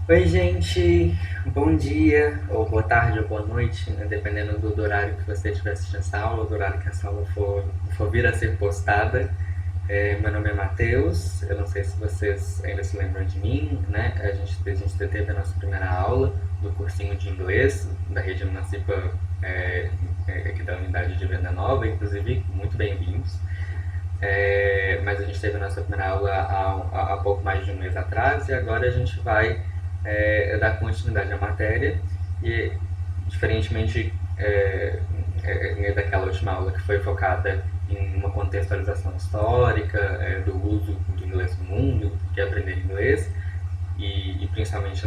Oi, gente, bom dia, ou boa tarde, ou boa noite, né, dependendo do horário que você estiver assistindo essa aula, ou do horário que essa aula for vir a ser postada. Meu nome é Matheus, eu não sei se vocês ainda se lembram de mim, né? A gente teve a nossa primeira aula do cursinho de inglês da Rede Emancipa, aqui da unidade de Venda Nova, inclusive, muito bem-vindos. Mas a gente teve a nossa primeira aula há pouco mais de um mês atrás e agora a gente vai dar continuidade à matéria e, diferentemente daquela última aula que foi focada em uma contextualização histórica do uso do inglês no mundo, que é aprender inglês, e principalmente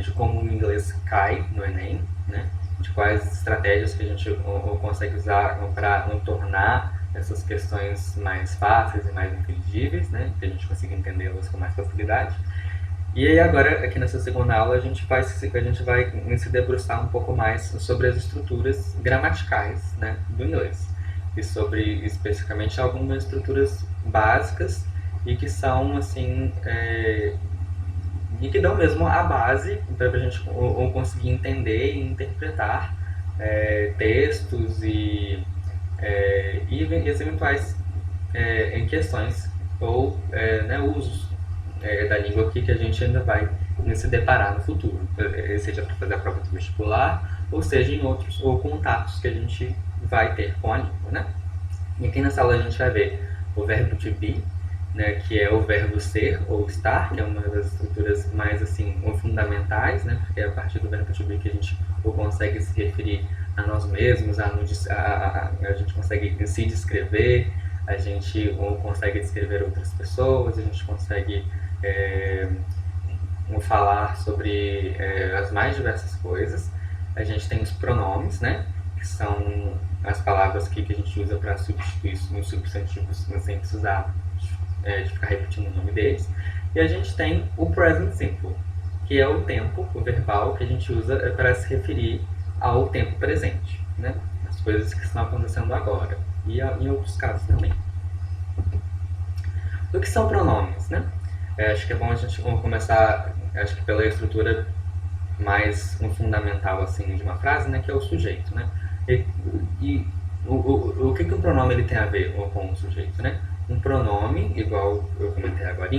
de como o inglês cai no Enem, né? De quais estratégias que a gente consegue usar para tornar essas questões mais fáceis e mais inteligíveis, né? Que a gente consiga entendê-las com mais facilidade. E aí agora, aqui nessa segunda aula, a gente vai se debruçar um pouco mais sobre as estruturas gramaticais, né, do inglês. E sobre, especificamente, algumas estruturas básicas e que são, assim, e que dão mesmo a base para a gente conseguir entender e interpretar textos e as eventuais em questões ou usos da língua que a gente ainda vai se deparar no futuro, seja para fazer a prova do vestibular, ou seja em outros ou contatos que a gente vai ter com a língua, né? E aqui nessa aula a gente vai ver o verbo to be, né, que é o verbo ser ou estar, que é uma das estruturas mais assim fundamentais, né, porque é a partir do verbo to be que a gente consegue se referir a nós mesmos, a gente consegue se descrever, a gente consegue descrever outras pessoas, a gente consegue falar sobre as mais diversas coisas. A gente tem os pronomes, né, que são as palavras que a gente usa para substituir os substantivos sem precisar de ficar repetindo o nome deles. E a gente tem o present simple, que é o tempo, o verbal, que a gente usa para se referir ao tempo presente, né? As coisas que estão acontecendo agora. E em outros casos também. O que são pronomes, né? Acho que é bom a gente começar, acho que pela estrutura mais fundamental assim de uma frase, né, que é o sujeito, né? O que um pronome ele tem a ver com o sujeito, né? Um pronome, igual eu comentei agora,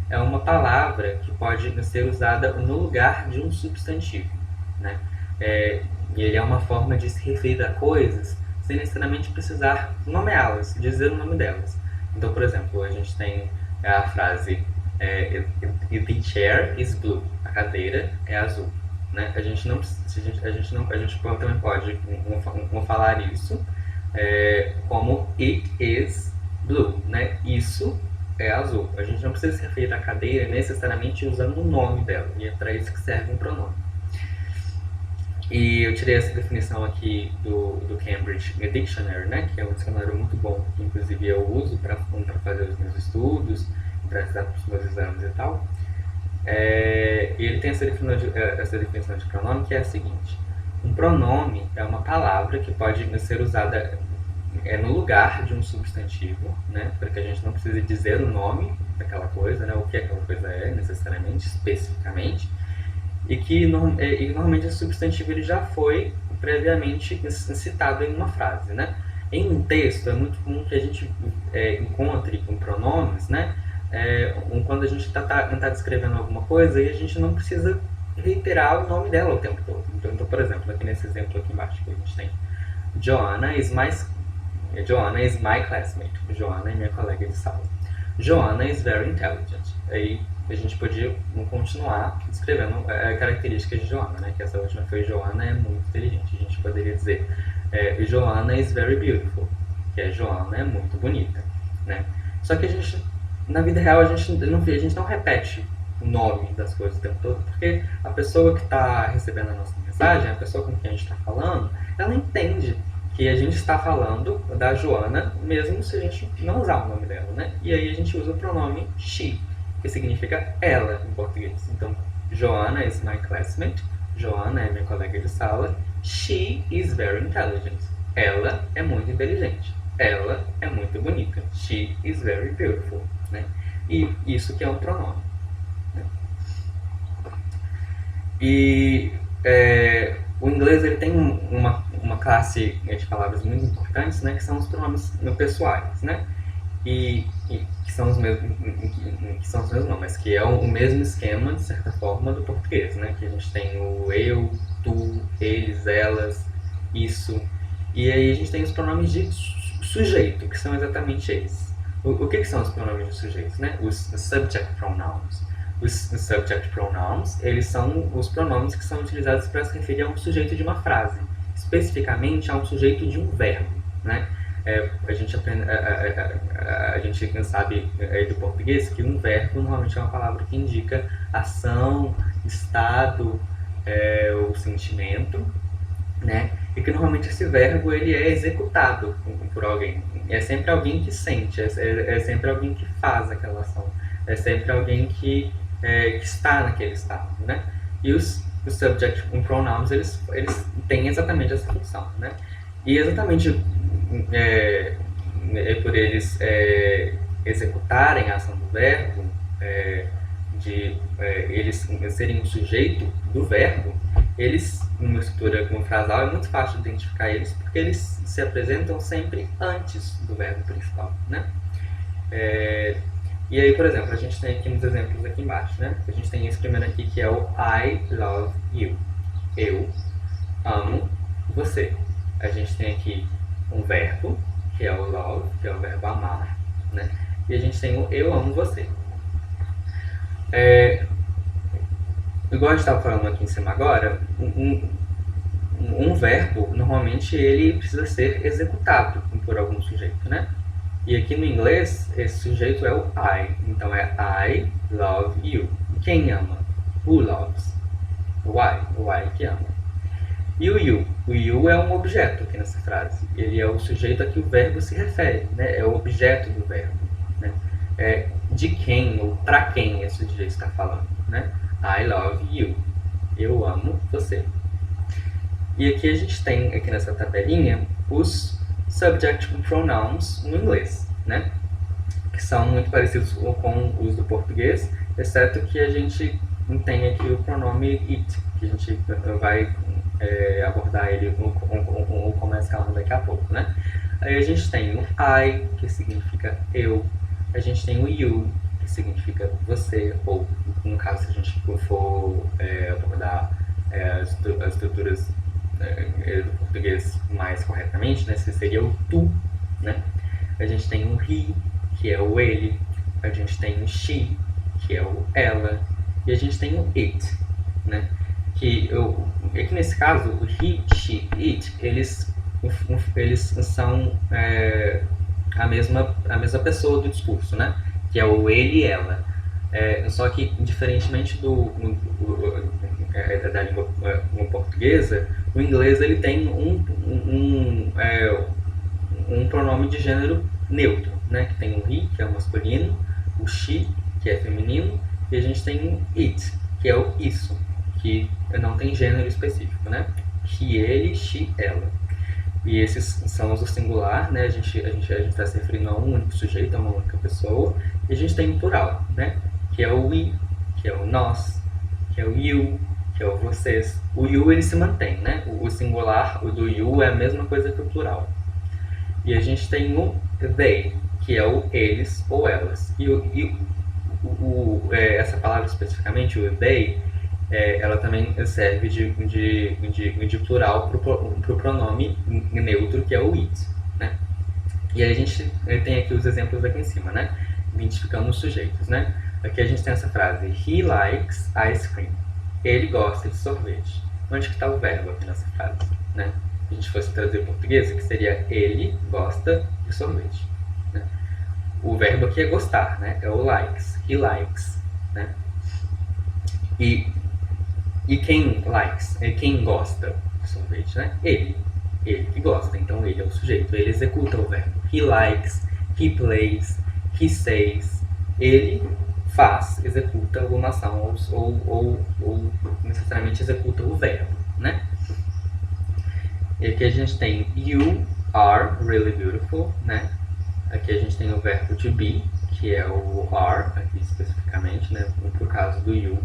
é uma palavra que pode ser usada no lugar de um substantivo, né? E ele é uma forma de se referir a coisas sem necessariamente precisar nomeá-las, dizer o nome delas. Então, por exemplo, a gente tem a frase the chair is blue, a cadeira é azul, né? A gente também pode falar isso como it is blue, né? Isso é azul. A gente não precisa se referir à cadeira necessariamente usando o nome dela, e é para isso que serve um pronome. E eu tirei essa definição aqui do Cambridge Dictionary, né, que é um dicionário muito bom, que inclusive eu uso para fazer os meus estudos, para estudar para os meus exames e tal. E ele tem essa definição de pronome, que é a seguinte: um pronome é uma palavra que pode ser usada no lugar de um substantivo, né, para que a gente não precise dizer o nome daquela coisa, né, o que aquela coisa é necessariamente, especificamente, e que normalmente esse substantivo ele já foi previamente citado em uma frase, né? Em um texto é muito comum que a gente encontre com pronomes, né? Quando a gente tá descrevendo alguma coisa e a gente não precisa reiterar o nome dela o tempo todo. Então, por exemplo, aqui nesse exemplo aqui embaixo que a gente tem Joanna is my classmate. Joanna é minha colega de sala. Joanna is very intelligent. Aí a gente podia continuar descrevendo características de Joanna, né? Que essa última foi Joanna é muito inteligente. A gente poderia dizer Joanna is very beautiful, que é Joanna é muito bonita, né? Só que na vida real a gente não repete o nome das coisas o tempo todo, porque a pessoa que está recebendo a nossa mensagem, a pessoa com quem a gente está falando, ela entende que a gente está falando da Joana, mesmo se a gente não usar o nome dela, né? E aí a gente usa o pronome she, que significa ela em português. Então, Joanna is my classmate. Joanna é minha colega de sala. She is very intelligent. Ela é muito inteligente. Ela é muito bonita. She is very beautiful, né? E isso que é um pronome, né? E o inglês ele tem uma classe de palavras muito importantes, né, que são os pronomes pessoais, né? E que são os mesmos, que são os mesmos não, mas que é o mesmo esquema, de certa forma, do português, né? Que a gente tem o eu, tu, eles, elas, isso. E aí a gente tem os pronomes de sujeito, que são exatamente esses. O que são os pronomes de sujeitos, né? Os subject pronouns. Os subject pronouns, eles são os pronomes que são utilizados para se referir a um sujeito de uma frase, especificamente a um sujeito de um verbo, né? A gente aprende, a gente sabe do português que um verbo normalmente é uma palavra que indica ação, estado, ou sentimento, né? E que normalmente esse verbo ele é executado por alguém. É sempre alguém que sente, é sempre alguém que faz aquela ação, é sempre alguém que está naquele estado, né? E os subject pronouns eles têm exatamente essa função, né? E exatamente por eles executarem a ação do verbo, eles serem o sujeito do verbo, eles, numa estrutura como frasal, é muito fácil de identificar eles, porque eles se apresentam sempre antes do verbo principal, né? E aí, por exemplo, a gente tem aqui uns exemplos aqui embaixo, né? A gente tem esse primeiro aqui que é o I love you. Eu amo você. A gente tem aqui um verbo, que é o love, que é o verbo amar, né? E a gente tem o eu amo você. Igual a gente estava falando aqui em cima agora, um verbo, normalmente, ele precisa ser executado por algum sujeito, né? E aqui no inglês, esse sujeito é o I. Então é I love you. Quem ama? Who loves? O I que ama. E o you? O you é um objeto aqui nessa frase. Ele é o sujeito a que o verbo se refere, né? É o objeto do verbo, né? É de quem ou para quem esse sujeito está falando, né? I love you. Eu amo você. E aqui a gente tem, aqui nessa tabelinha, os subject pronouns no inglês, né? Que são muito parecidos com os do português, exceto que a gente tem aqui o pronome it, que a gente vai abordar ele com mais calma daqui a pouco, né? Aí a gente tem o I, que significa eu, a gente tem o you, que significa você, ou no caso se a gente for abordar as estruturas do português mais corretamente, né? Seria o tu, né? A gente tem o he, que é o ele, a gente tem o she, que é o ela, e a gente tem o it, né? Que nesse caso, o he, she, it, eles são a mesma pessoa do discurso, né? Que é o ele e ela. Só que, diferentemente da língua portuguesa, o inglês ele tem um pronome de gênero neutro, né? Que tem o he, que é o masculino, o she, que é feminino, e a gente tem o it, que é o isso, que não tem gênero específico, né? He, ele, she, ela. E esses são os do singular, né? A gente está se referindo a um único sujeito, a uma única pessoa. E a gente tem o plural, né? Que é o we, que é o nós, que é o you, que é o vocês. O you ele se mantém, né? O singular, o do you, é a mesma coisa que o plural. E a gente tem o they, que é o eles ou elas. Essa palavra especificamente, o they, ela também serve de plural para o pronome neutro, que é o it, né? E aí a gente tem aqui os exemplos aqui em cima, né? Identificando os sujeitos, né? Aqui a gente tem essa frase, he likes ice cream. Ele gosta de sorvete. Onde que está o verbo aqui nessa frase, né? Se a gente fosse traduzir em português, que seria ele gosta de sorvete, né? O verbo aqui é gostar, né? É o likes, he likes, né? E quem likes, quem gosta de sorvete, né? Ele que gosta, então ele é o sujeito, ele executa o verbo. He likes, he plays, he says. Ele faz, executa alguma ação ou necessariamente executa o verbo, né? E aqui a gente tem you are really beautiful, né? Aqui a gente tem o verbo to be, que é o are, aqui especificamente, né? No caso do you,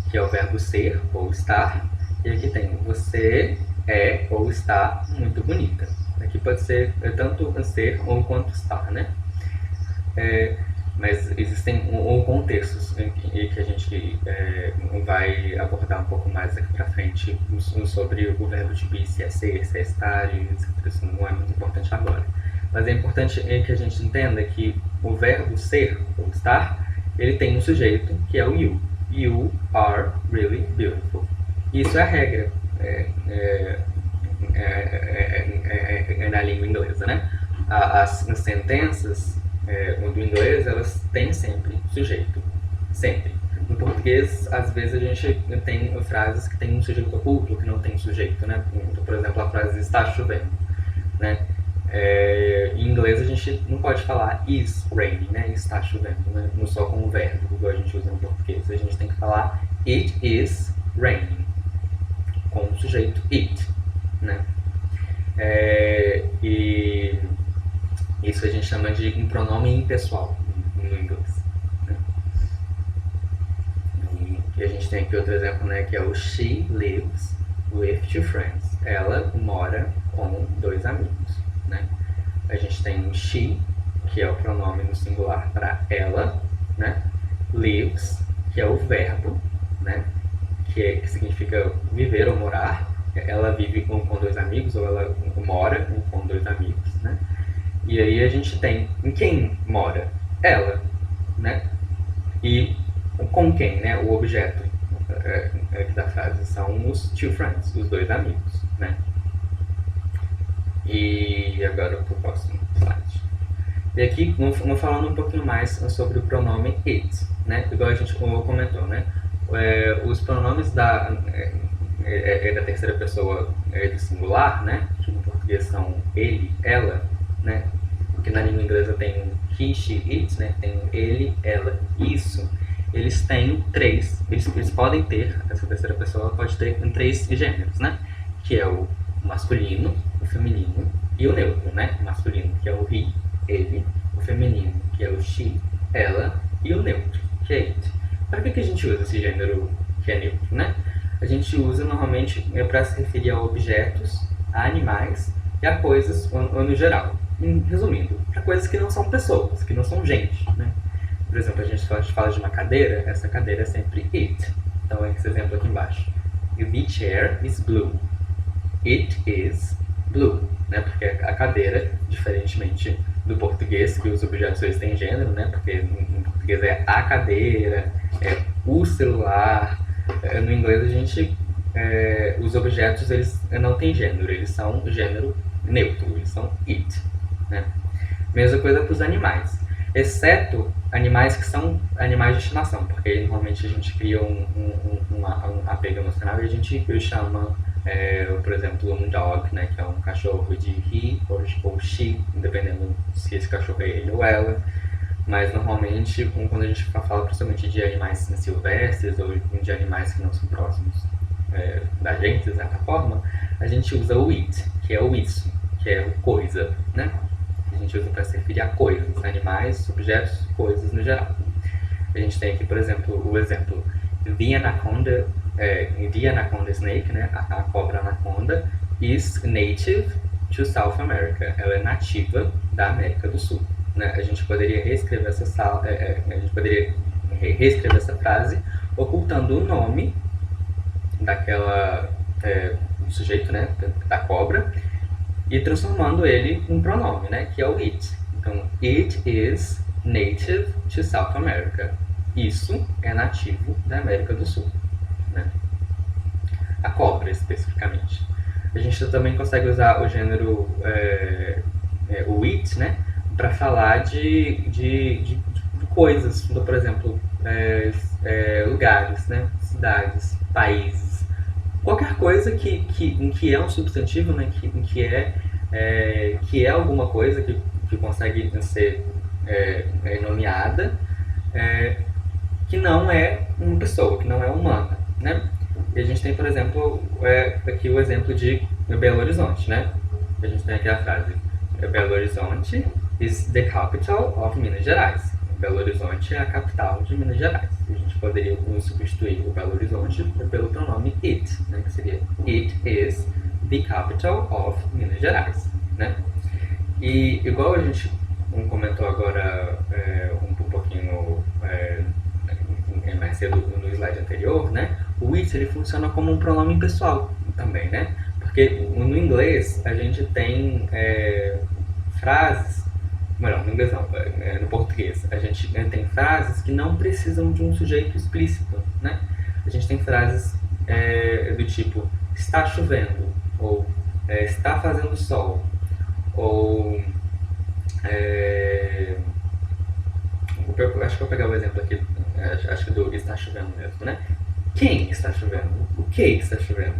que é o verbo ser ou estar. E aqui tem você é ou está muito bonita. Aqui pode ser tanto ser ou quanto estar, né? Mas existem contextos em que a gente vai abordar um pouco mais aqui pra frente sobre o verbo to be, se é ser, se é estar, e etc. Isso não é muito importante agora. Mas é importante que a gente entenda que o verbo ser ou estar, ele tem um sujeito que é o you. You are really beautiful. Isso é a regra na língua inglesa, né? As sentenças do inglês, elas têm sempre sujeito. Sempre. No português, às vezes a gente tem frases que tem um sujeito oculto, que não tem sujeito, né? Por exemplo, a frase está chovendo, né? Em inglês a gente não pode falar is raining, né? Está chovendo, né? Não só com o verbo, igual a gente usa no português. A gente tem que falar it is raining, com o sujeito it, né? E isso a gente chama de um pronome impessoal no inglês, né? E a gente tem aqui outro exemplo, né? Que é o she lives with two friends. Ela mora com dois amigos, né? A gente tem she, que é o pronome no singular para ela, né? Lives, que é o verbo, né? Que significa viver ou morar. Ela vive com dois amigos, ou ela mora com dois amigos, né? E aí a gente tem em quem mora? Ela, né? E com quem, né? O objeto da frase são os two friends, os dois amigos, né? E agora para o próximo slide. E aqui, vamos falando um pouquinho mais sobre o pronome it, né? Igual a gente comentou, né? Os pronomes da terceira pessoa do singular, né? Que no português são ele, ela, né? Porque na língua inglesa tem he, she, it, né? Tem ele, ela, isso. Eles têm três, eles podem ter, essa terceira pessoa pode ter três gêneros, né? Que é o masculino, o feminino e o neutro, né? O masculino, que é o he, ele, o feminino, que é o she, ela, e o neutro, que é it. Para que a gente usa esse gênero que é neutro, né? A gente usa normalmente para se referir a objetos, a animais e a coisas no geral. Resumindo, para coisas que não são pessoas, que não são gente, né? Por exemplo, a gente fala de uma cadeira, essa cadeira é sempre it. Então é esse exemplo aqui embaixo. The chair is blue. It is blue, né? Porque a cadeira, diferentemente do português, que os objetos eles têm gênero, né? Porque em português é a cadeira, é o celular. No inglês a gente, os objetos eles não têm gênero, eles são gênero neutro, eles são it, né? Mesma coisa para os animais, exceto animais que são animais de estimação, porque normalmente a gente cria um apego emocional e a gente chama, por exemplo, um dog, né, que é um cachorro de he ou she, dependendo se esse cachorro é ele ou ela. Mas normalmente, quando a gente fala principalmente de animais silvestres ou de animais que não são próximos da gente, de certa forma, a gente usa o it, que é o isso, que é o coisa, né? A gente usa para se referir a coisas, animais, objetos, coisas no geral. A gente tem aqui, por exemplo, o exemplo The anaconda snake, né? A cobra anaconda, is native to South America. Ela é nativa da América do Sul. Né? A gente poderia reescrever essa frase ocultando o nome daquela do sujeito, né, da cobra, e transformando ele em um pronome, né, que é o it. Então, it is native to South America. Isso é nativo da América do Sul, né? A cobra, especificamente. A gente também consegue usar o gênero o it, né, para falar de coisas, então, por exemplo, lugares, né, cidades, países, qualquer coisa em que é um substantivo, né, que é alguma coisa que consegue ser nomeada, que não é uma pessoa, que não é humana, né? E a gente tem, por exemplo, aqui o exemplo de Belo Horizonte, né? A gente tem aqui a frase: Belo Horizonte is the capital of Minas Gerais. Belo Horizonte é a capital de Minas Gerais. A gente poderia substituir o Belo Horizonte pelo pronome it, né, que seria it is the capital of Minas Gerais, né? E igual a gente comentou agora um pouquinho mais cedo no slide anterior, né? O it ele funciona como um pronome pessoal também, né? Porque no inglês a gente tem frases, melhor, no inglês não, no português, a gente tem frases que não precisam de um sujeito explícito, né? A gente tem frases do tipo está chovendo, ou está fazendo sol, ou acho que eu vou pegar o exemplo aqui, acho que do está chovendo mesmo, né? Quem está chovendo? O que está chovendo?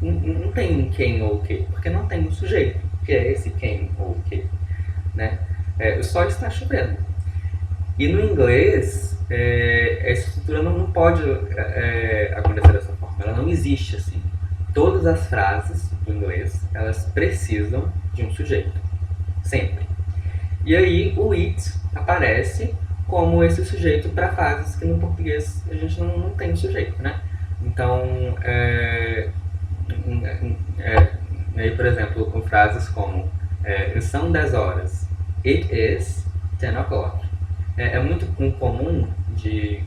Não tem quem ou o que, porque não tem um sujeito, que é esse quem ou o que, né? O sol está chovendo. E no inglês, essa estrutura não pode acontecer dessa forma, ela não existe assim. Todas as frases do inglês, elas precisam de um sujeito, sempre. E aí o it aparece como esse sujeito para frases que no português a gente não tem sujeito, né? Então, aí, por exemplo, com frases como são 10 horas, it is 10 o'clock. É muito comum de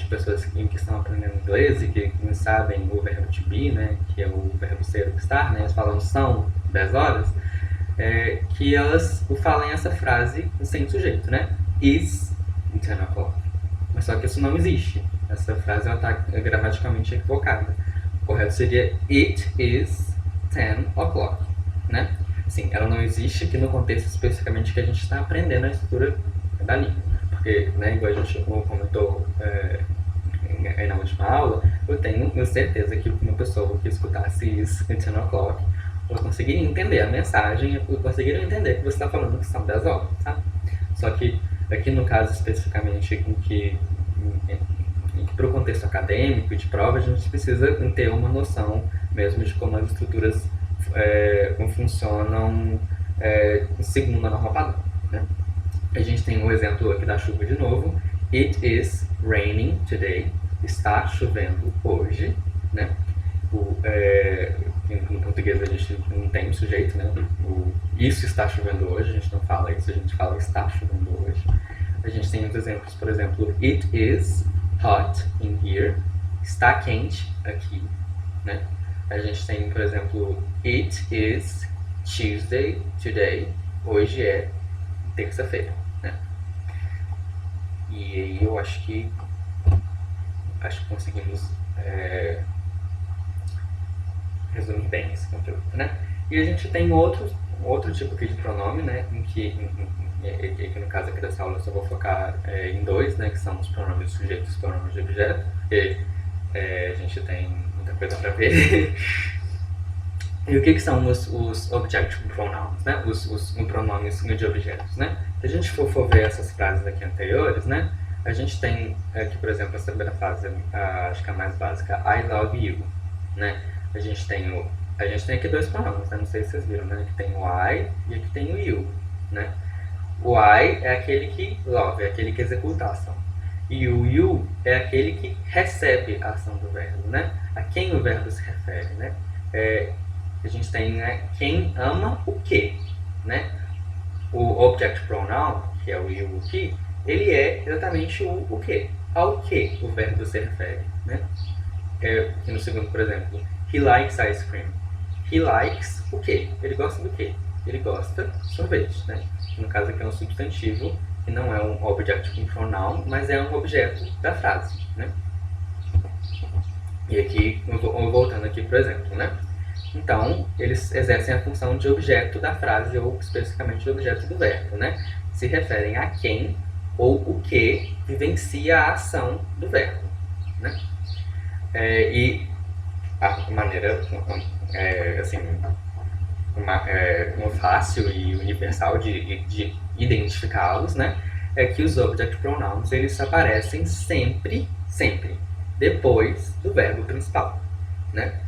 pessoas que estão aprendendo inglês e que não sabem o verbo to be, né, que é o verbo ser ou estar, né, eles falam são 10 horas, que elas falem essa frase sem sujeito, né? Is 10 o'clock. Mas só que isso não existe. Essa frase está gramaticalmente equivocada. O correto seria it is 10 o'clock, né? Assim, ela não existe aqui no contexto especificamente que a gente está aprendendo a estrutura da língua. Porque, né, igual a gente comentou aí na última aula, eu tenho certeza que uma pessoa que escutasse is 10 o'clock ela conseguiria entender a mensagem, conseguiria entender que você está falando que são 10 horas, tá? Só que aqui no caso especificamente em que para o contexto acadêmico e de prova, a gente precisa ter uma noção mesmo de como as estruturas funcionam segundo a norma padrão, né? A gente tem um exemplo aqui da chuva de novo. It is raining today. Está chovendo hoje, né? No português a gente não tem um sujeito, né? Isso está chovendo hoje, a gente não fala isso, a gente fala está chovendo hoje. A gente tem outros exemplos, por exemplo, it is hot in here. Está quente aqui, né? A gente tem, por exemplo, it is Tuesday today. Hoje é terça-feira, né? E aí eu acho que conseguimos resumir bem esse conteúdo, né? E a gente tem outro tipo aqui de pronome, né? Em que no caso aqui dessa aula eu só vou focar em dois, né? Que são os pronomes de sujeito e os pronomes de objeto, porque a gente tem muita coisa para ver. E o que são os objective pronouns, né? Os pronomes de objetos, né? Se a gente for ver essas frases aqui anteriores, né? A gente tem aqui, por exemplo, essa primeira frase, acho que é a mais básica, I love you, né? A gente tem aqui dois pronomes, né? Não sei se vocês viram, né? Aqui tem o I e aqui tem o you, né? O I é aquele que love, é aquele que executa a ação. E o you é aquele que recebe a ação do verbo, né? A quem o verbo se refere, né? A gente tem quem ama o que, né? O object pronoun, que é o you, o que, ele é exatamente o que, ao que o verbo se refere, né? Aqui no segundo, por exemplo, he likes ice cream. He likes o que? Ele gosta do que? Ele gosta de sorvete, né? No caso aqui é um substantivo, que não é um object pronoun, mas é um objeto da frase, né? E aqui, voltando aqui para o exemplo, né? Então, eles exercem a função de objeto da frase ou especificamente de objeto do verbo, né? Se referem a quem ou o que vivencia a ação do verbo, né? E a maneira, assim, uma fácil e universal de identificá-los, né? É que os object pronouns, eles aparecem sempre depois do verbo principal, né?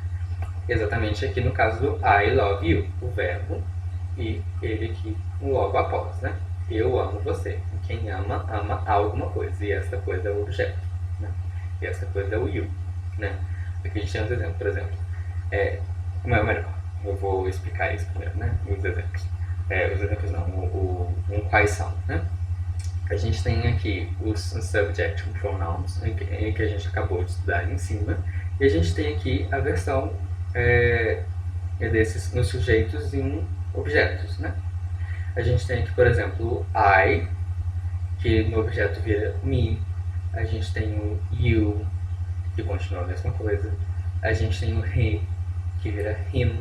Exatamente aqui no caso do I love you, o verbo e ele aqui logo após, né? eu amo você. Quem ama, ama alguma coisa. E essa coisa é o objeto, né? E essa coisa é o you, né? Aqui a gente tem uns exemplos, por exemplo. Melhor, eu vou explicar isso primeiro, né? Os exemplos. Os exemplos não, quais são, né? A gente tem aqui os subject pronouns, em que a gente acabou de estudar ali em cima, e a gente tem aqui a versão desses nos sujeitos em objetos, né? A gente tem aqui, por exemplo, o I, que no objeto vira me. A gente tem o you, que continua a mesma coisa. A gente tem o he, que vira him.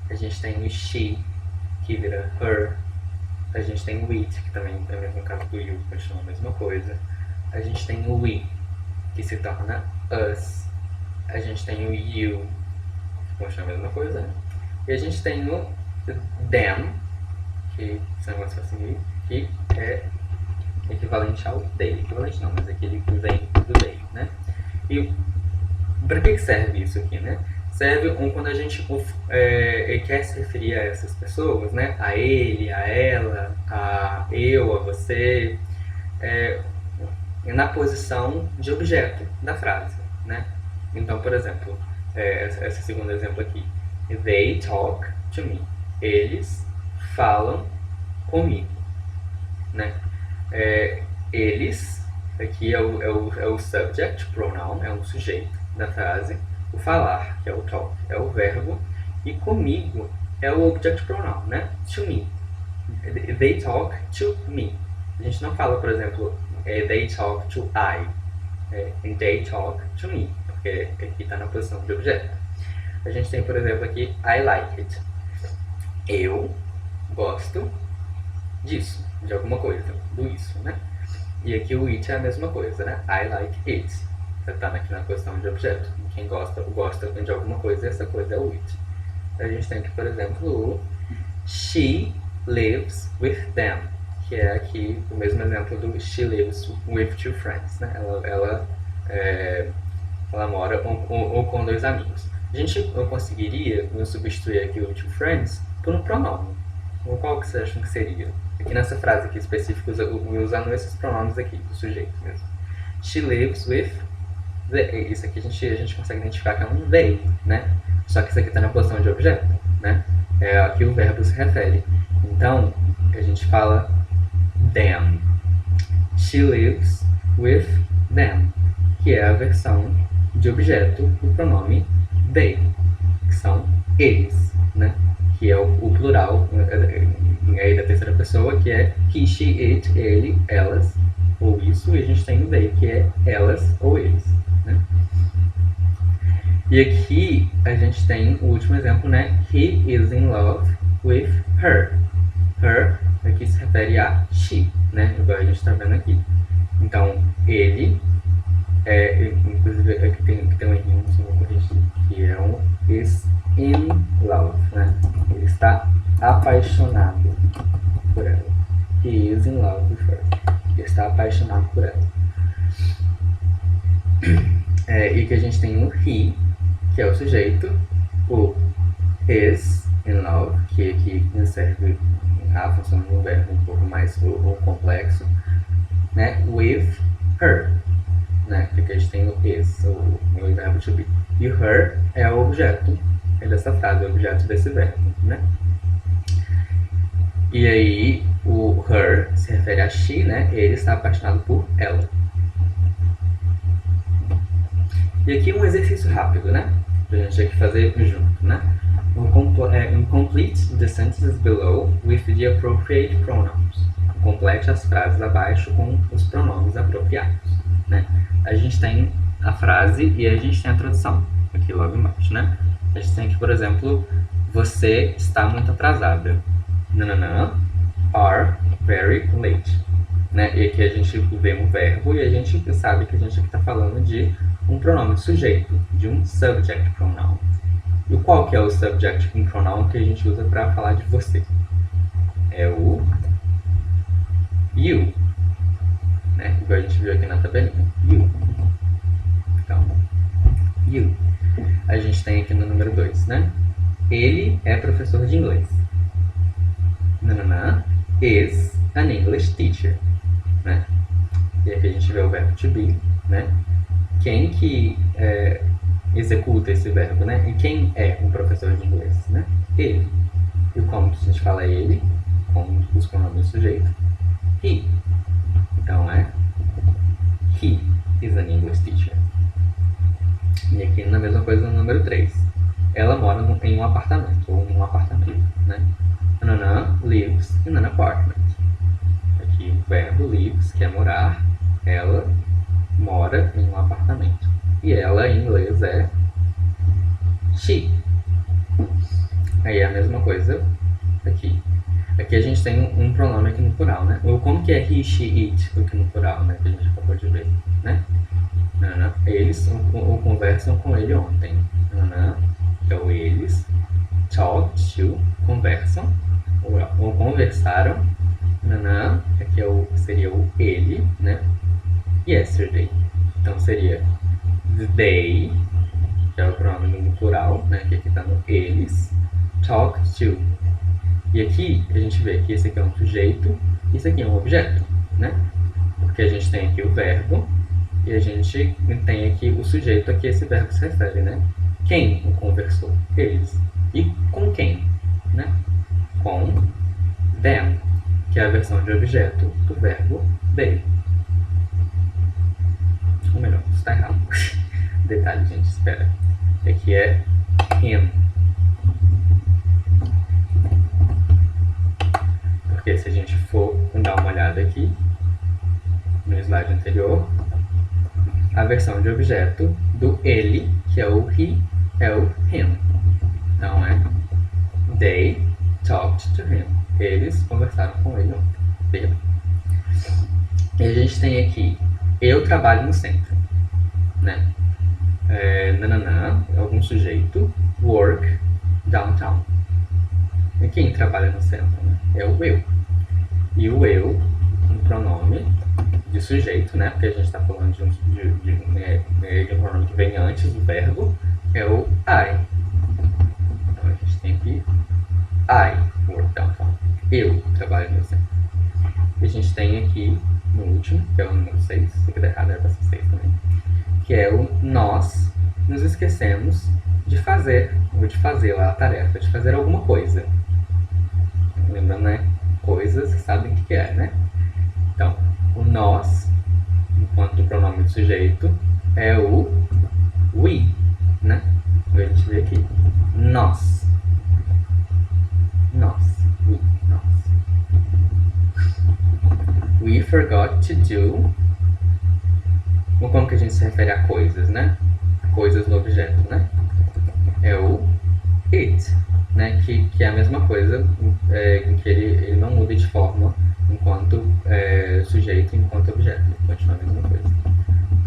A gente tem o she, que vira her. A gente tem o it, que também é o mesmo caso do you, que continua a mesma coisa. A gente tem o we, que se torna us. A gente tem o you, que continua a mesma coisa. E a gente tem o them, que esse negócio assim, que é equivalente ao they. Equivalente não, mas aquele que vem do they, né? E para que serve isso aqui, né? Serve quando a gente quer se referir a essas pessoas, né? A ele, a ela, a eu, a você, na posição de objeto da frase, né? Então, por exemplo, esse segundo exemplo aqui. They talk to me. Eles falam comigo, né? Eles, aqui é o subject pronoun, é um sujeito da frase. O falar, que é o talk, é o verbo. E comigo é o object pronoun, né? To me. They talk to me. A gente não fala, por exemplo, they talk to I. They talk to me, porque aqui está na posição de objeto. A gente tem, por exemplo, aqui I like it. Eu gosto disso, de alguma coisa, do isso, né? E aqui o it é a mesma coisa, né? I like it. Você está aqui na posição de objeto. Quem gosta de alguma coisa, essa coisa é o it. A gente tem aqui, por exemplo, o she lives with them, que é aqui o mesmo exemplo do she lives with two friends, né? Ela mora com dois amigos. A gente conseguiria substituir aqui o two friends por um pronome. Qual que vocês acham que seria? Aqui nessa frase aqui específica, usando esses pronomes aqui, do sujeito mesmo. She lives with... Isso aqui a gente consegue identificar que é um they, né? Só que isso aqui está na posição de objeto, né? É a que o verbo se refere. Então, a gente fala them. She lives with them, que é a versão de objeto do pronome they, que são eles, né? Que é o plural aí da terceira pessoa, que é he, she, it, ele, elas, ou isso, e a gente tem o they, que é elas ou eles, né? E aqui a gente tem o último exemplo, né? He is in love with her. Her aqui se refere a she, né? Igual a gente está vendo aqui. Então, ele, inclusive aqui tem um errinho, se não corrigir, que é um is in love, né? Ele está apaixonado por ela. He is in love with her. Ele está apaixonado por ela. E que a gente tem o he, que é o sujeito, o is in love, que aqui serve a função de um verbo um pouco mais complexo, né? With her, né? Porque a gente tem o is, o verbo to be. E o her é o objeto dessa frase, é o objeto desse verbo, né? E aí o her se refere a she, né? Ele está apaixonado por ela. E aqui um exercício rápido, né? Pra gente aqui fazer junto, né? Complete the sentences below with the appropriate pronouns. Complete as frases abaixo com os pronomes apropriados, né? A gente tem a frase e a gente tem a tradução aqui logo embaixo, né? A gente tem aqui, por exemplo, você está muito atrasada. Nananã, are very late, né? E aqui a gente vê um verbo e a gente sabe que a gente aqui está falando de um pronome de sujeito, de um subject pronoun. E qual que é o subject pronoun que a gente usa para falar de você? É o you, né? Igual a gente viu aqui na tabelinha. You. Então, you. A gente tem aqui no número 2, né? Ele é professor de inglês. Nananã is an English teacher, né? E aqui a gente vê o verbo to be, né? Quem que executa esse verbo, né? E quem é um professor de inglês, né? Ele. E como que a gente fala ele? Com os pronomes do sujeito. He. Então é he is an English teacher. E aqui na mesma coisa no número 3. Ela mora em um apartamento, ou num apartamento, né? Nana lives in an apartment. Aqui o verbo lives, que é morar. Ela mora em um apartamento. E ela em inglês é she. Aí é a mesma coisa aqui. Aqui a gente tem um pronome aqui no plural, né? Ou como que é he, she, it aqui no plural, né? Que a gente acabou de ver, né? Eles ou conversam com ele ontem. Que é o eles. Talked to, conversam. Ou conversaram. Aqui seria o ele, né? Yesterday. Então seria they, que é o pronome no plural, né? Que aqui está no eles. Talked to. E aqui a gente vê que esse aqui é um sujeito e esse aqui é um objeto, né? Porque a gente tem aqui o verbo e a gente tem aqui o sujeito a que esse verbo se refere, né? Quem o conversou? Eles. E com quem? Né? Com them, que é a versão de objeto do verbo they. Ou melhor, isso está errado. Detalhe, gente, espera. Aqui é him. Porque se a gente for dar uma olhada aqui no slide anterior, a versão de objeto do ele, que é o he, é o him. Então é they talked to him. Eles conversaram com ele ontem. E a gente tem aqui eu trabalho no centro, né? Algum sujeito, work downtown. E quem trabalha no centro, né? É o eu. E o eu, um pronome de sujeito, né? Porque a gente está falando de um pronome que vem antes do verbo, é o I. Então a gente tem aqui I work downtown. Eu trabalho no centro. E a gente tem aqui no último, que é o número 6, se quiser errado era para ser 6 também, que é o nós nos esquecemos de fazer, ou de fazer lá a tarefa, de fazer alguma coisa. Lembrando, né? Coisas que sabem o que é, né? Então, o nós, enquanto pronome do sujeito, é o we, né? A gente vê aqui, nós. Nós. We, nós. We forgot to do. Ou como que a gente se refere a coisas, né? Coisas no objeto, né? É o it, né? Que é a mesma coisa, em que ele não muda de forma enquanto sujeito e enquanto objeto. Ele continua a mesma coisa.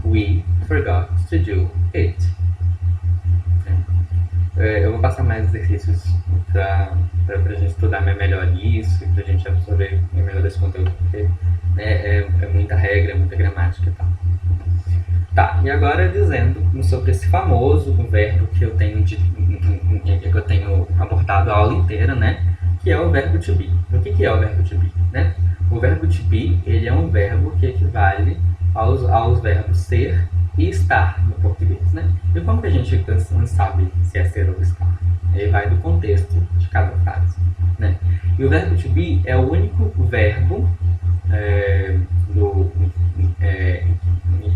We forgot to do it. Eu vou passar mais exercícios para a gente estudar melhor isso e para a gente absorver melhor esse conteúdo, porque é muita regra, muita gramática e tal. Tá, e agora dizendo sobre esse famoso verbo que eu tenho abordado a aula inteira, né? Que é o verbo to be. O que é o verbo to be, né? O verbo to be, ele é um verbo que equivale aos verbos ser e estar no português, né? E como que a gente não sabe se é ser ou estar? Ele vai do contexto de cada frase, né? E o verbo to be é o único verbo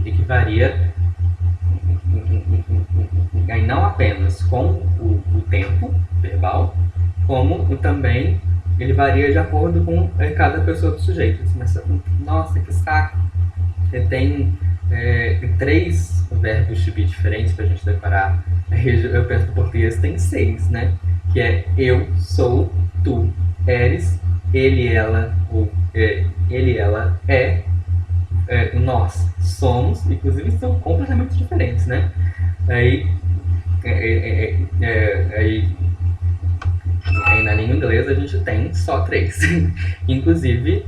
que varia não apenas com o tempo verbal, como também ele varia de acordo com cada pessoa do sujeito. Mas, nossa, que saco! Tem 3 verbos to be diferentes para a gente decorar. Eu penso que o português tem 6, né? Que é eu, sou, tu, eres, ele, ela, ele, ela, nós somos, inclusive são completamente diferentes, né? Aí na língua inglesa a gente tem só 3. Inclusive,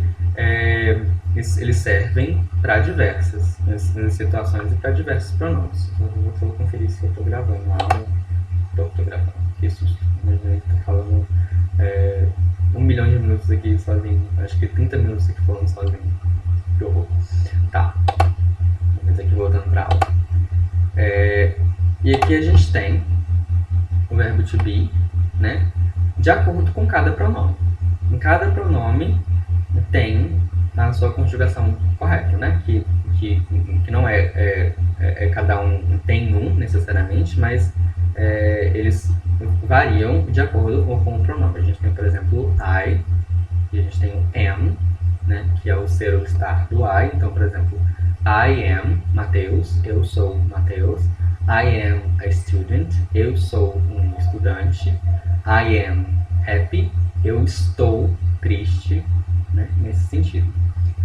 eles servem para diversas situações e para diversos pronomes. Eu vou conferir se eu estou gravando a aula. Estou gravando. Que susto. Imaginei que estou falando 1 milhão de minutos aqui sozinho. Acho que 30 minutos aqui falando sozinho. E aqui a gente tem o verbo to be, né, de acordo com cada pronome. Em cada pronome tem a sua conjugação correta, né, que não é cada um tem um necessariamente, mas eles variam de acordo com o pronome. A gente tem, por exemplo, I, e a gente tem o am, né, que é o ser ou estar do I. Então, por exemplo, I am Mateus, eu sou Mateus. I am a student, eu sou um estudante. I am happy, eu estou triste, né, nesse sentido.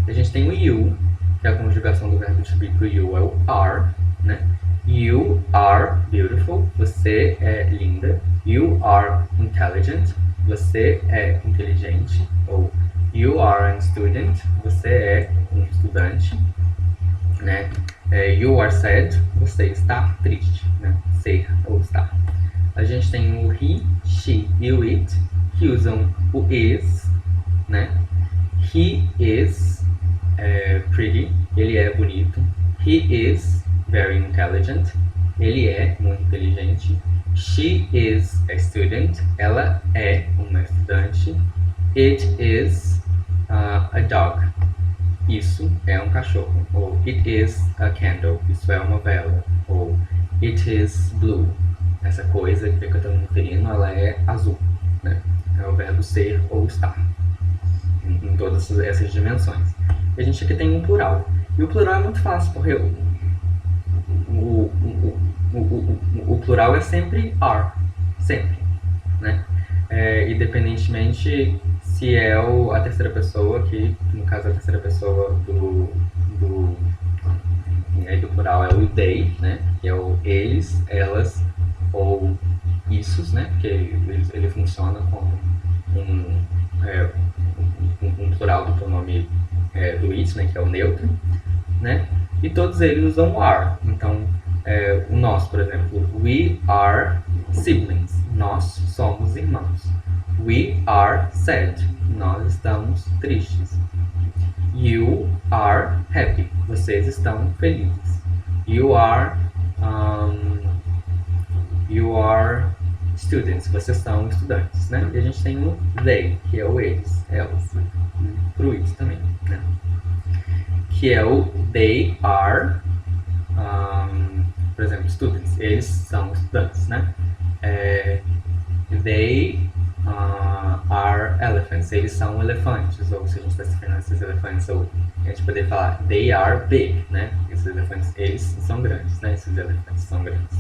A gente tem o you, que é a conjugação do verbo to be para o you é o are, né? You are beautiful, você é linda. You are intelligent, você é inteligente. Ou you are a student, você é um estudante, né? You are sad, você está triste, né? Ser ou estar. A gente tem o he, she e o it, que usam o is, né? He is pretty, ele é bonito. He is very intelligent, ele é muito inteligente. She is a student, ela é uma estudante. It is a dog, isso é um cachorro. Ou it is a candle, isso é uma vela. Ou it is blue, essa coisa que eu estou me referindo, ela é azul, né? É o verbo ser ou estar, em todas essas dimensões. E a gente aqui tem um plural. E o plural é muito fácil, porque o plural é sempre are, sempre, né? Independentemente se é a terceira pessoa, que no caso a terceira pessoa do plural é o they, né? Que é o eles, elas ou issos, né? Porque ele funciona como um plural do pronome do it, né? Que é o neutro, né? E todos eles usam are. Então, o nós, por exemplo, we are siblings, nós somos irmãos. We are sad, nós estamos tristes. You are happy, vocês estão felizes. You are students, vocês são estudantes, né? E a gente tem o they, que é o eles, elas, pro it também, né? Que é o they are, por exemplo, students, eles são estudantes, né? They are elephants, eles são elefantes, ou se a gente está se referindo a esses elefantes, ou a gente poderia falar they are big, né? Esses elefantes, eles são grandes, né? Esses elefantes são grandes,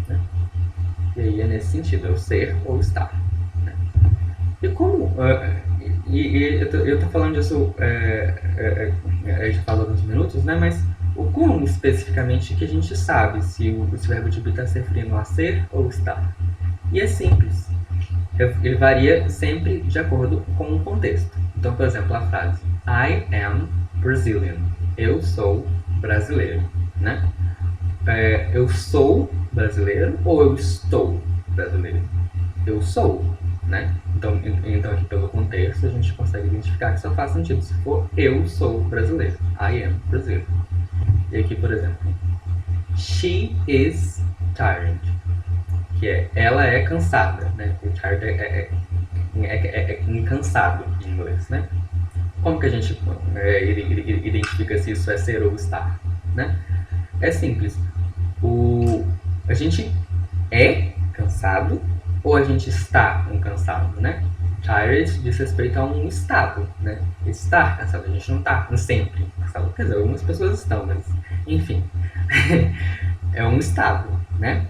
né? E aí é nesse sentido, é o ser ou estar, né? E como eu tô falando disso já faz alguns minutos, né? Mas o como especificamente que a gente sabe se o verbo to be está se referindo a ser ou estar? E é simples. Ele varia sempre de acordo com o contexto. Então, por exemplo, a frase I am Brazilian. Eu sou brasileiro, né? Eu sou brasileiro ou eu estou brasileiro? Eu sou, né? Então aqui pelo contexto a gente consegue identificar que só faz sentido se for eu sou brasileiro. I am Brazilian. E aqui, por exemplo, she is tired, que ela é cansada, né? O tired é cansado em inglês, né? Como que a gente identifica se isso é ser ou estar, né? É simples. A gente é cansado ou a gente está cansado, né? Tired diz respeito a um estado, né? Estar cansado, a gente não está sempre cansado. Quer dizer, algumas pessoas estão, mas enfim. É um estado, né?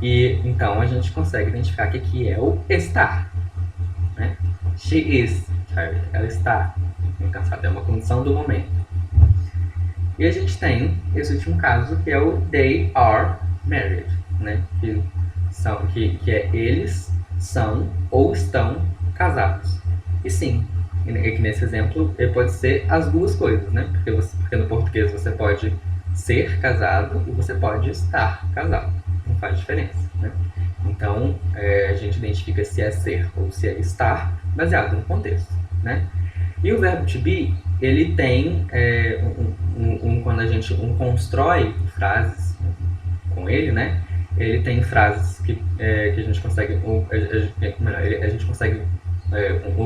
E então a gente consegue identificar que aqui é o estar, né? She is tired, ela está cansada, é uma condição do momento. E a gente tem esse último caso que é o they are married, né? Que é eles são ou estão casados. E sim, aqui nesse exemplo ele pode ser as duas coisas, né? Porque no português você pode ser casado e você pode estar casado. Não faz diferença, né? Então, a gente identifica se é ser ou se é estar baseado no contexto, né? E o verbo to be, ele tem, quando a gente constrói frases com ele, né? ele tem frases que a gente consegue, a gente consegue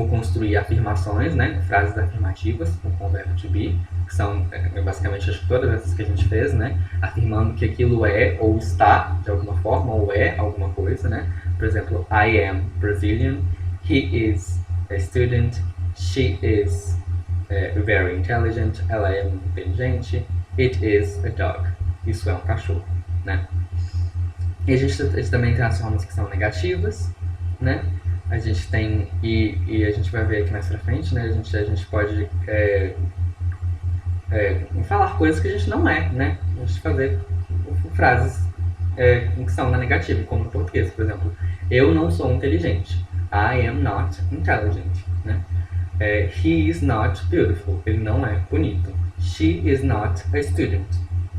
construir afirmações, né, frases afirmativas com o verbo to be, que são basicamente acho que todas essas que a gente fez, né, afirmando que aquilo é ou está de alguma forma ou é alguma coisa, né. Por exemplo, I am Brazilian, he is a student, she is very intelligent, ela é muito inteligente, it is a dog, isso é um cachorro, né. E a gente também tem as formas que são negativas, né? A gente tem, e a gente vai ver aqui mais pra frente, né? A gente pode falar coisas que a gente não é, né? A gente fazer frases que são na negativa, como no português, por exemplo. Eu não sou inteligente. I am not intelligent, né? He is not beautiful. Ele não é bonito. She is not a student.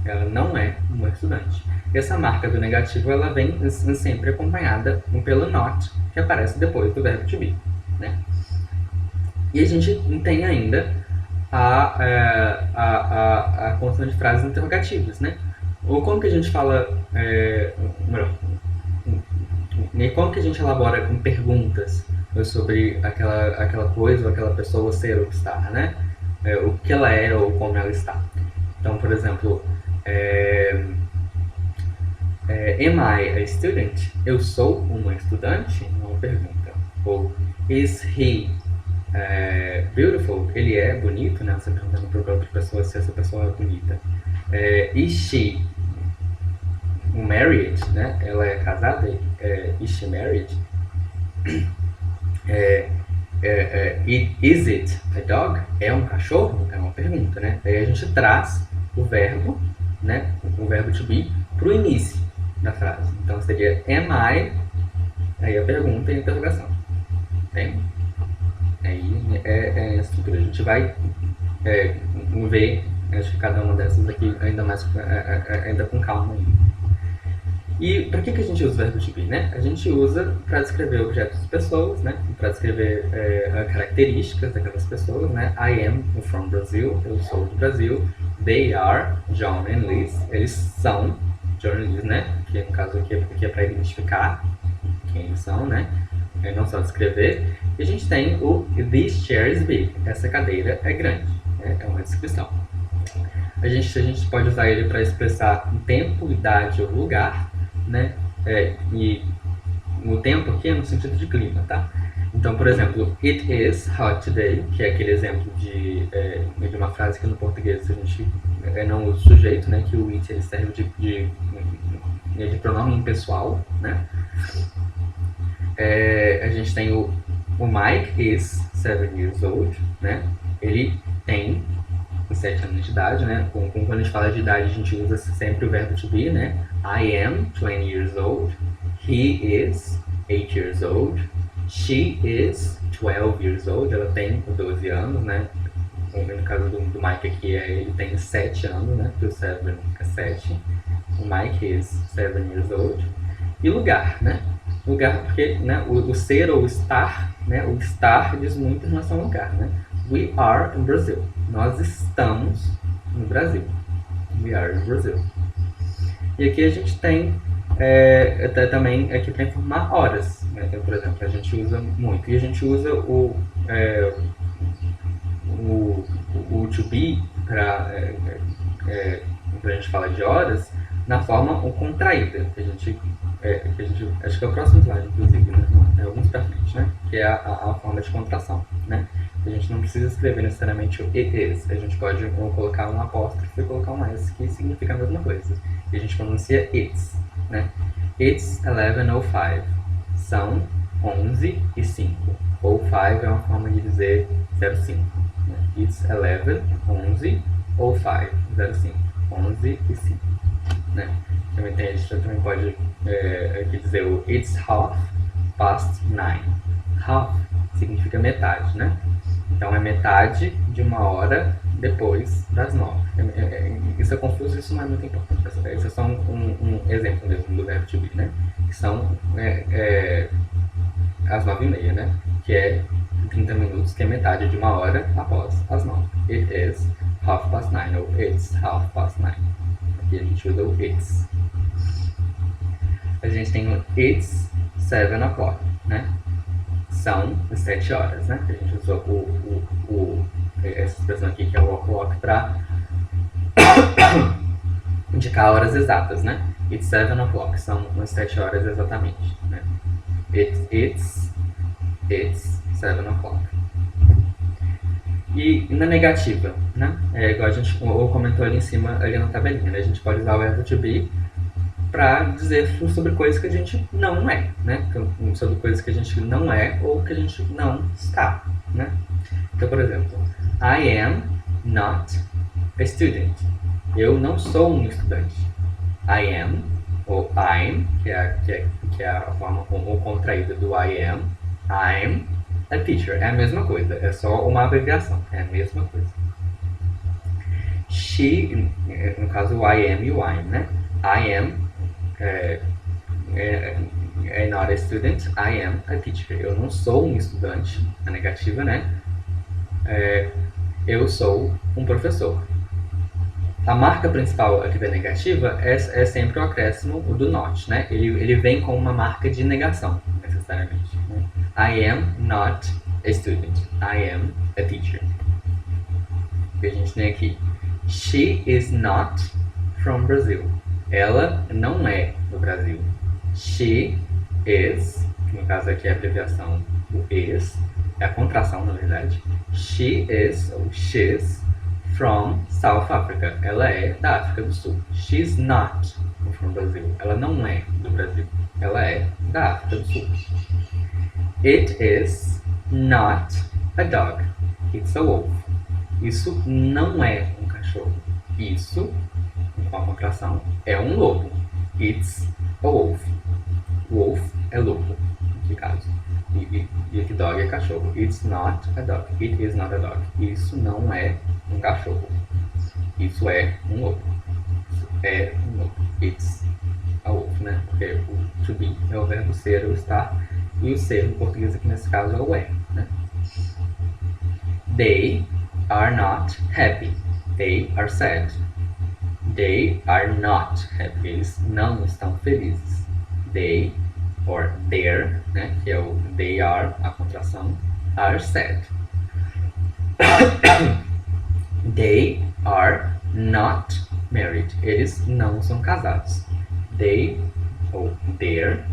Ela não é uma estudante. Essa marca do negativo, ela vem sempre acompanhada pelo not, que aparece depois do verbo to be, né? E a gente tem ainda a construção de frases interrogativas, né? Ou como que a gente fala, como que a gente elabora com perguntas sobre aquela coisa ou aquela pessoa ser ou estar, né? O que ela é ou como ela está. Então, por exemplo, am I a student? Eu sou uma estudante? É uma pergunta. Ou is he beautiful? Ele é bonito, né? Você perguntando para outra pessoa se essa pessoa é bonita. Is she married? Né? Ela é casada? Is she married? Is it a dog? É um cachorro? É uma pergunta, né? Aí a gente traz o verbo, né? O verbo to be para o início da frase. Então seria am I? Aí a pergunta e a interrogação. Tem? Aí é a estrutura. A gente vai ver, acho que cada uma dessas aqui ainda com calma aí. E para que a gente usa o verbo to be, né? A gente usa para descrever objetos de pessoas, né? Para descrever características daquelas pessoas, né? I am from Brazil, eu sou do Brasil. They are John and Liz, eles são John e Liz, né? Que no caso aqui é para identificar quem eles são, né? Não só descrever. E a gente tem o this chair is big, essa cadeira é grande, né? É uma descrição. A gente pode usar ele para expressar o tempo, idade ou lugar, né? E no tempo aqui é no sentido de clima, tá? Então, por exemplo, it is hot today, que é aquele exemplo de uma frase que no português a gente não usa o sujeito, né? Que o it ele serve de pronome impessoal, né? A gente tem o Mike is 7 years old, né? Ele tem 7 anos de idade, né? Quando a gente fala de idade, a gente usa sempre o verbo to be, né? I am 20 years old. He is 8 years old. She is 12 years old. Ela tem 12 anos, né? No caso do Mike aqui, ele tem 7 anos, né? Porque o 7 é 7. O Mike is 7 years old. E lugar, né? Lugar porque, né, o ser ou estar, né? O estar diz muito em relação ao lugar, né? We are in Brazil. Nós estamos no Brasil. We are in Brazil. E aqui a gente tem também aqui para informar horas, né? Então, por exemplo, a gente usa muito. E a gente usa o to be para a gente falar de horas na forma contraída. Que a gente, acho que é o próximo slide, inclusive, né? Alguns para frente, né? Que é a forma de contração, né? A gente não precisa escrever necessariamente o it is. A gente pode colocar um apóstrofo e colocar um s, que significa a mesma coisa. E a gente pronuncia it's, né? It's 11:05. São 11:05. Ou 5 é uma forma de dizer 05. Né? It's 11, 11, ou 5, 05. 11:05. Né? A gente também pode aqui dizer o it's 9:30. Half significa metade, né? Então é metade de uma hora depois das 9. Isso é confuso, isso não é muito importante. Isso é só um exemplo mesmo do verbo to be, né? Que são as 9:30, né? Que é 30 minutos, que é metade de uma hora após as 9. It is 9:30 ou it's 9:30. Aqui a gente usa o it's. a gente tem o it's 7 o'clock, né? São as 7 horas, né? A gente usou essa expressão aqui que é o o'clock para indicar horas exatas, né? It's 7 o'clock, são as 7 horas exatamente, né? It's 7 o'clock. E na negativa, né? Igual a gente comentou ali em cima, ali na tabelinha, né? A gente pode usar o verbo to be para dizer sobre coisas que a gente não é, né? Sobre coisas que a gente não é ou que a gente não está, né? Então, por exemplo, I am not a student. Eu não sou um estudante. I am, ou I'm, que é a forma contraída do I am. I'm a teacher. É a mesma coisa, é só uma abreviação, é a mesma coisa. She, no caso, o I am e o I'm, né? I am not a student, I am a teacher. Eu não sou um estudante, a negativa, né? Eu sou um professor. A marca principal aqui da negativa é sempre o acréscimo do not, né? Ele vem com uma marca de negação, necessariamente. Né? I am not a student. I am a teacher. O que a gente tem aqui? She is not from Brazil. Ela não é do Brasil. She is, que no caso aqui é a abreviação do is, é a contração, na verdade. She is, ou she's, from South Africa. Ela é da África do Sul. She's not from Brazil. Ela não é do Brasil. Ela é da África do Sul. It is not a dog. It's a wolf. Isso não é um cachorro. Isso, com a contração, é um lobo. It's a wolf. Wolf é lobo, nesse caso. E aqui dog é cachorro. It's not a dog. It is not a dog. Isso não é um cachorro. Isso é um lobo. Isso é um lobo. It's a wolf, né? Porque o to be é o verbo ser ou estar. E o ser no português aqui nesse caso é o é, né? They are not happy. They are sad. They are not happy. Eles não estão felizes. They, or their, né? Que é o they are, a contração, are sad. They are not married. Eles não são casados. They, ou they're,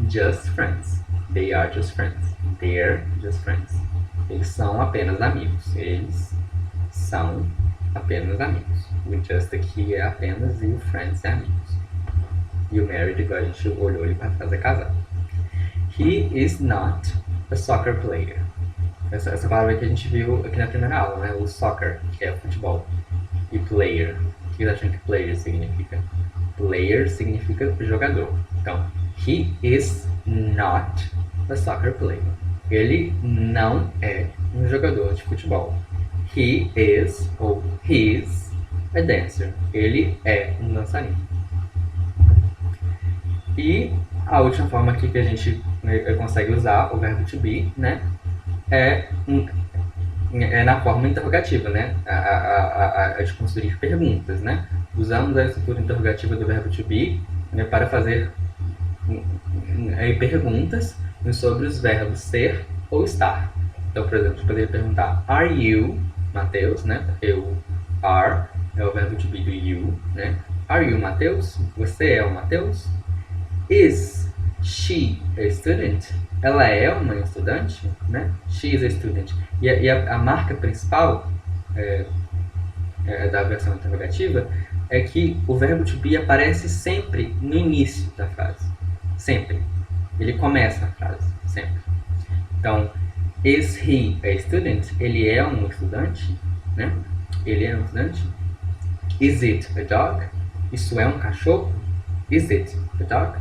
just friends. They are just friends. They're just friends. Eles são apenas amigos. Eles são apenas amigos. O just aqui é apenas e o friends é amigos. E o married, igual a gente olhou ali para trás, é casado. He is not a soccer player. Essa palavra que a gente viu aqui na primeira aula, né? O soccer, que é futebol. E player. O que você acha que player significa? Player significa jogador. Então, he is not a soccer player. Ele não é um jogador de futebol. He is, ou he's, a dancer. Ele é um dançarino. E a última forma aqui que a gente consegue usar o verbo to be, né? É na forma interrogativa, né? A de construir perguntas, né? Usamos a estrutura interrogativa do verbo to be, né, para fazer perguntas sobre os verbos ser ou estar. Então, por exemplo, eu poderia perguntar: Are you, Mateus, né? Porque o are é o verbo to be do you, né? Are you, Mateus? Você é o Mateus? Is she a student? Ela é uma estudante, né? She is a student. E a marca principal da versão interrogativa é que o verbo to be aparece sempre no início da frase. Sempre. Ele começa a frase, sempre. Então, is he a student? Ele é um estudante, né? Ele é um estudante. Is it a dog? Isso é um cachorro? Is it a dog?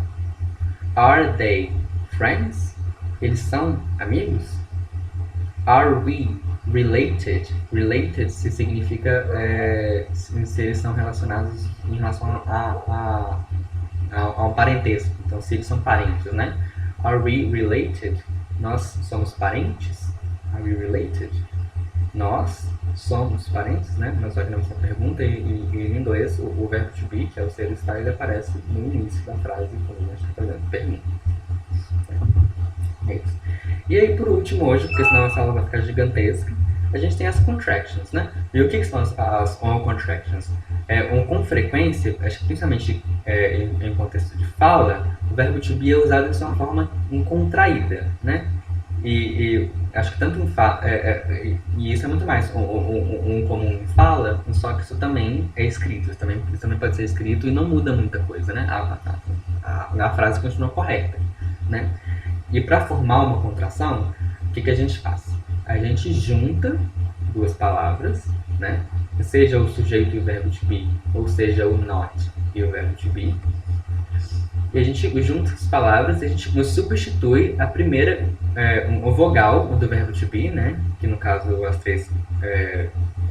Are they friends? Eles são amigos? Are we related? Related se significa se eles são relacionados em relação ao parentesco. Então, se eles são parentes, né? Are we related? Nós somos parentes? Are we related? Nós somos parentes, né? Mas só que não é uma pergunta, e em inglês o verbo to be, que é o ser estar, ele aparece no início da frase quando a gente está fazendo pergunta. É isso. E aí, por último, hoje, porque senão essa aula vai ficar gigantesca, a gente tem as contractions, né? E o que são as all contractions? Com frequência, acho que principalmente em contexto de fala, o verbo to be é usado de uma forma contraída, né? E acho que tanto e isso é muito mais comum em fala, só que isso também é escrito, isso também pode ser escrito e não muda muita coisa, né? A frase continua correta, né? E para formar uma contração, o que a gente faz? A gente junta duas palavras, né? Seja o sujeito e o verbo to be, ou seja o not e o verbo to be. E a gente junta as palavras e a gente substitui a primeira, o vogal do verbo to be, né? Que no caso as três,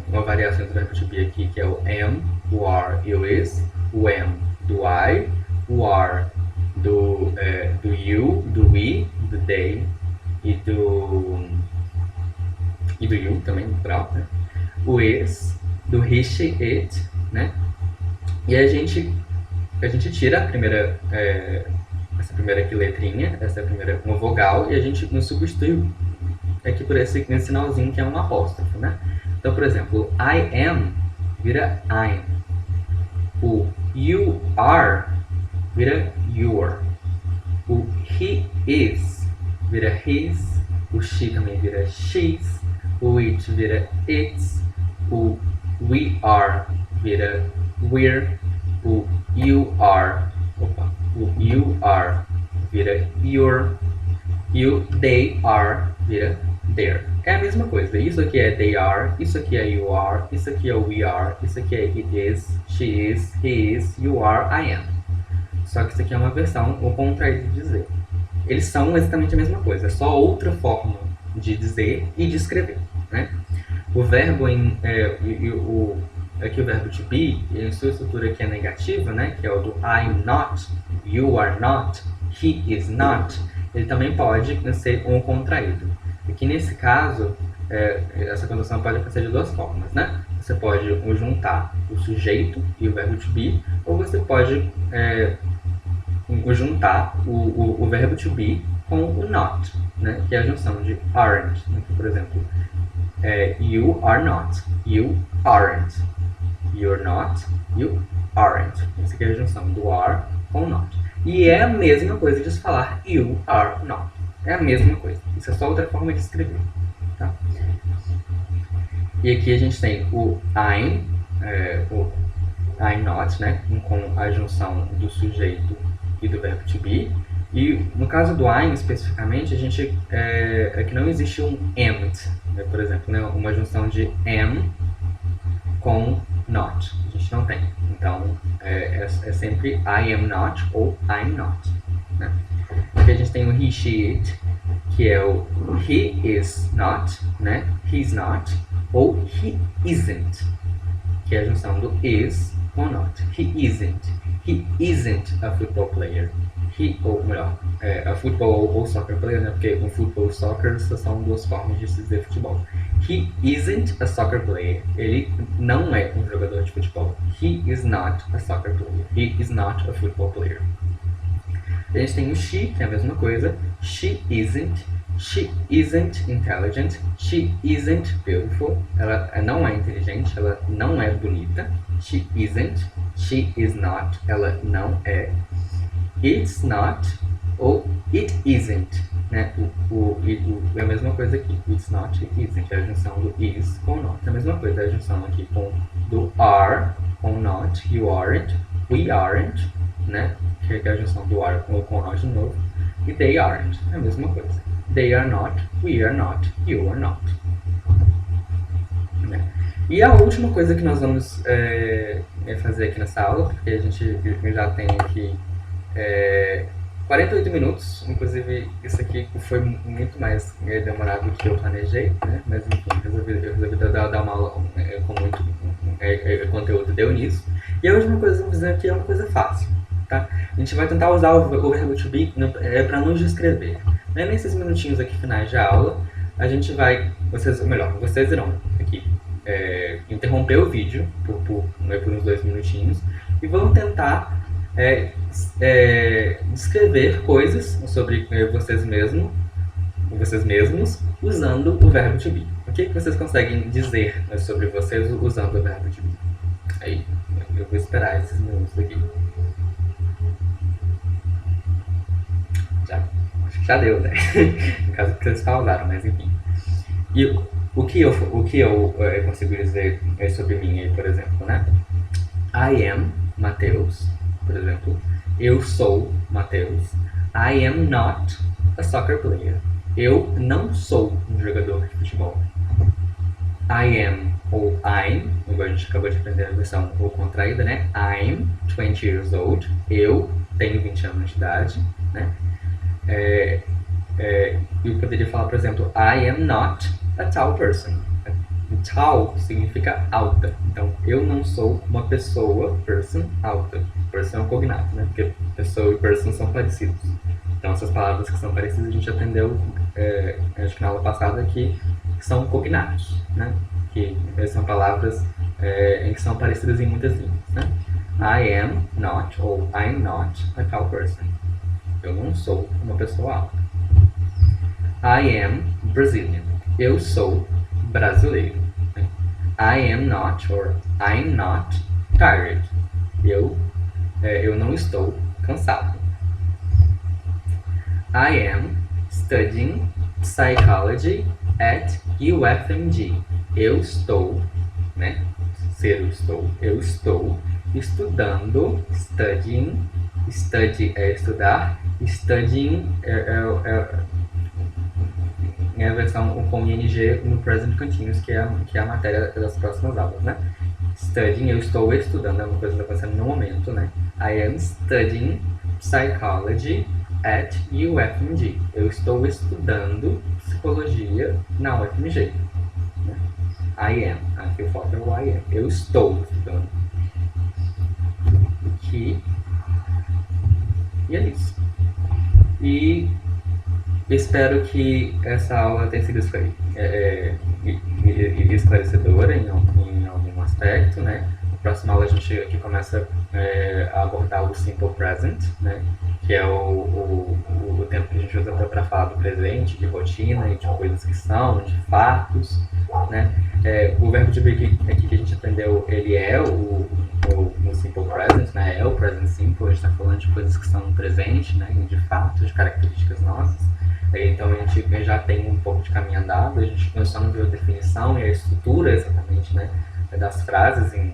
uma variação do verbo to be aqui, que é o am, o are e o is. O am do I, o are do you, do we, do they e do you também, no plural, né? O is, do he, she, it, né? E a gente tira a primeira, essa primeira aqui letrinha, essa primeira uma vogal, e a gente substitui aqui por esse sinalzinho que é um apóstrofo, né? Então, por exemplo, I am vira I'm. O you are vira your. O he is vira his. O she também vira she's. O it vira its. O we are vira we're. O you are vira your. E o they are vira their. É a mesma coisa. Isso aqui é they are, isso aqui é you are, isso aqui é we are, isso aqui é it is, she is, he is, you are, I am. Só que isso aqui é uma versão ou contraída de dizer. Eles são exatamente a mesma coisa, é só outra forma de dizer e de escrever, né? O verbo aqui o verbo to be, em sua estrutura aqui é negativa, né? Que é o do I'm not, you are not, he is not. Ele também pode ser um contraído. Aqui nesse caso, essa conjunção pode acontecer de duas formas, né? Você pode juntar o sujeito e o verbo to be, ou você pode juntar o verbo to be com o not, né? Que é a junção de aren't. Aqui, por exemplo, you are not, you aren't. You're not, you aren't. Essa aqui é a junção do are com o not. E é a mesma coisa de se falar you are not. É a mesma coisa. Isso é só outra forma de escrever. Tá? E aqui a gente tem o I'm not, né? Com a junção do sujeito e do verbo to be. E no caso do I'm especificamente, a gente é que não existe um am't, né? Por exemplo, né? Uma junção de am com not. A gente não tem. Então, é sempre I am not ou I'm not. Né? Aqui a gente tem o he, she, it, que é o he is not, né? He's not, ou he isn't, que é a junção do is com not. He isn't. He isn't a football player. Ou melhor, a football ou soccer player, né? Porque o football e o soccer são duas formas de se dizer futebol. He isn't a soccer player. Ele não é um jogador de futebol. He is not a soccer player. He is not a football player. A gente tem o she, que é a mesma coisa. She isn't. She isn't intelligent. She isn't beautiful. Ela não é inteligente. Ela não é bonita. She isn't. She is not. Ela não é. It's not ou it isn't, né? É a mesma coisa aqui. It's not, it isn't. É a junção do is com not. É a mesma coisa. É a junção aqui do are com not. You aren't. We aren't, né? Que é a junção do are com not de novo. E they aren't. É a mesma coisa. They are not. We are not. You are not. Né? E a última coisa que nós vamos fazer aqui nessa aula, porque a gente já tem aqui 48 minutos, inclusive isso aqui foi muito mais demorado do que eu planejei, né? Mas enfim, eu resolvi dar uma aula com muito conteúdo, deu nisso. E a última coisa que eu vou fazer aqui é uma coisa fácil, tá? A gente vai tentar usar o verbo to be para nos descrever. Nesses minutinhos aqui finais de aula, a gente vai, vocês irão aqui interromper o vídeo por uns 2 minutinhos e vão tentar descrever coisas sobre vocês mesmos usando o verbo to be. O que vocês conseguem dizer sobre vocês usando o verbo to be? Aí, eu vou esperar esses minutos aqui. Acho que já deu, né? No caso que vocês pausaram, mas enfim. E o que eu consigo dizer sobre mim aí, por exemplo, né? I am Mateus, por exemplo. Eu sou Mateus. I am not a soccer player. Eu não sou um jogador de futebol. I am ou I'm, igual a gente acabou de aprender a versão ou contraída, né? I'm 20 years old. Eu tenho 20 anos de idade, né? Eu poderia falar, por exemplo, I am not a tall person. Tall significa alta. Então, eu não sou uma pessoa, person, alta. Person é um cognato, né? Porque pessoa e person são parecidos. Então, essas palavras que são parecidas a gente aprendeu, acho que na aula passada, que são cognatos, né? Que são palavras em que são parecidas em muitas línguas, né? I am not, ou I'm not a tall person. Eu não sou uma pessoa alta. I am Brazilian. Eu sou brasileiro. I am not, or I'm not tired. Eu não estou cansado. I am studying psychology at UFMG. Eu estou, né? Eu estou estudando, studying. Study é estudar. Studying é a versão com ing no present continuous, que é a matéria das próximas aulas, né? Studying, eu estou estudando, é uma coisa que está acontecendo no momento, né? I am studying psychology at UFMG. Eu estou estudando psicologia na UFMG. Né? I am. Aqui o foco é o I am. Eu estou estudando. E é isso. E espero que essa aula tenha sido esclarecedora em algum aspecto, né? Na próxima aula a gente aqui começa a abordar o simple present, né? Que é o tempo que a gente usa para falar do presente, de rotina e de coisas que são, de fatos, né? O verbo to be aqui que a gente aprendeu, ele é no simple present, né? É o present simple, a gente está falando de coisas que são no presente, né? De fatos, de características nossas. Então a gente já tem um pouco de caminho andado, a gente só não viu a definição e a estrutura exatamente, né, das frases em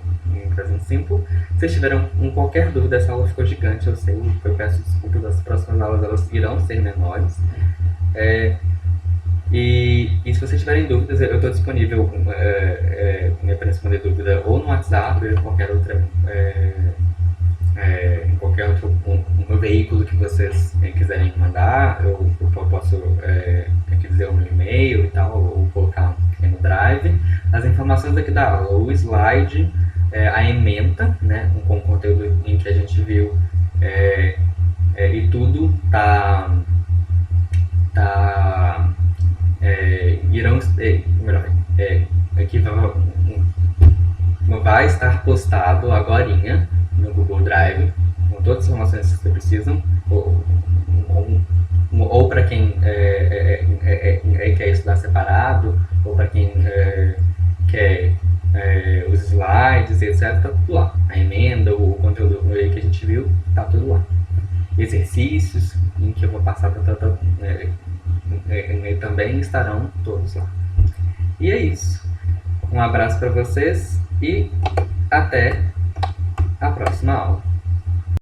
present simple. Se vocês tiveram qualquer dúvida, essa aula ficou gigante, eu sei, eu peço desculpas, as próximas aulas elas irão ser menores. E se vocês tiverem dúvidas, eu estou disponível para responder dúvida ou no WhatsApp ou em qualquer outra um veículo que vocês quiserem mandar. Eu posso dizer o meu e-mail e tal, ou colocar no Drive. As informações aqui da aula, o slide, a ementa, né, com o conteúdo em que a gente viu, e tudo vai estar postado agorinha no Google Drive, com todas as informações que vocês precisam, ou para quem quer estudar separado, ou para quem quer os slides, etc. Tá tudo lá. A emenda, o conteúdo que a gente viu, tá tudo lá. Exercícios em que eu vou passar também estarão todos lá. E é isso. Um abraço para vocês e até a próxima aula.